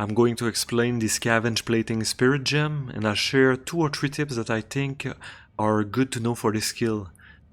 I'm going to explain the Scavenged Plating Spirit Gem, and I'll share 2 or 3 tips that I think are good to know for this skill.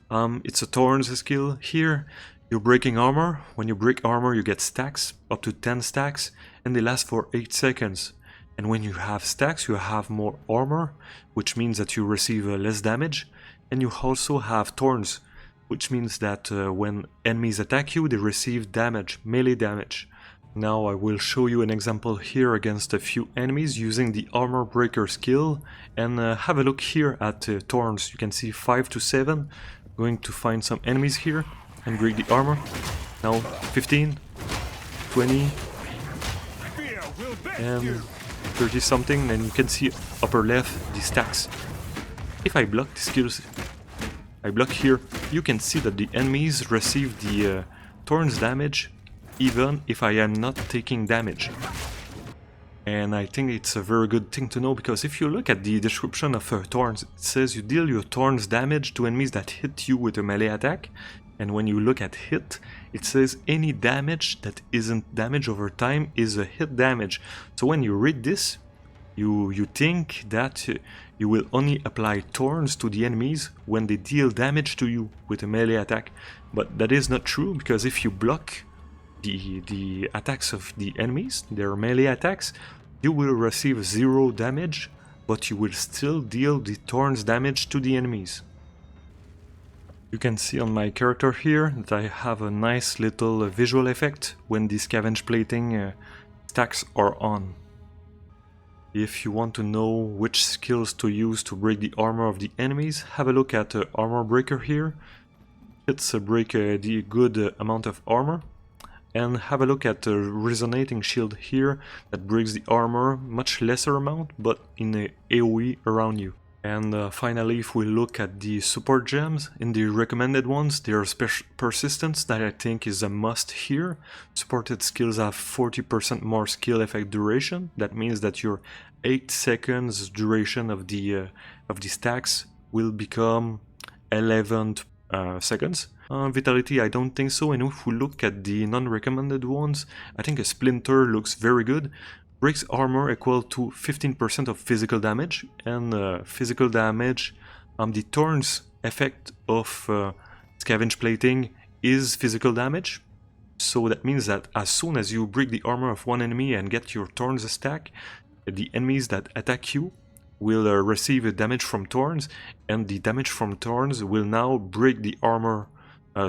It's a thorns skill. Here, you're breaking armor. When you break armor, you get stacks, up to 10 stacks, and they last for 8 seconds. And when you have stacks, you have more armor, which means that you receive less damage. And you also have thorns, which means that when enemies attack you, they receive damage, melee damage. Now I will show you an example here against a few enemies using the armor breaker skill, and have a look here at thorns. You can see 5 to 7. Going to find some enemies here and break the armor. Now 15, 20, and 30 something, and you can see upper left the stacks. If I block the skills, I block here, you can see that the enemies receive the thorns damage even if I am not taking damage. And I think it's a very good thing to know, because if you look at the description of thorns, it says you deal your thorns damage to enemies that hit you with a melee attack. And when you look at hit, it says any damage that isn't damage over time is a hit damage. So when you read this, you think that you will only apply thorns to the enemies when they deal damage to you with a melee attack. But that is not true, because if you block the attacks of the enemies, their melee attacks, you will receive 0 damage, but you will still deal the thorns damage to the enemies. You can see on my character here that I have a nice little visual effect when the scavenged plating stacks are on. If you want to know which skills to use to break the armor of the enemies, have a look at the armor breaker here. It's break the good amount of armor. And have a look at the resonating shield here that breaks the armor much lesser amount, but in a AoE around you. And finally, if we look at the support gems, in the recommended ones, there's persistence that I think is a must here. Supported skills have 40% more skill effect duration. That means that your 8 seconds duration of the stacks will become 11 seconds. Vitality, I don't think so, and if we look at the non-recommended ones, I think a splinter looks very good. Breaks armor equal to 15% of physical damage, and physical damage, the thorns effect of scavenged plating is physical damage. So that means that as soon as you break the armor of one enemy and get your thorns stack, the enemies that attack you will receive damage from thorns, and the damage from thorns will now break the armor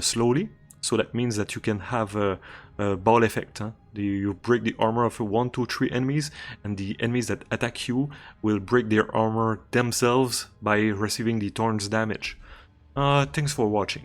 slowly. So that means that you can have a ball effect. You break the armor of 1, 2, 3 enemies, and the enemies that attack you will break their armor themselves by receiving the thorns damage. Thanks for watching.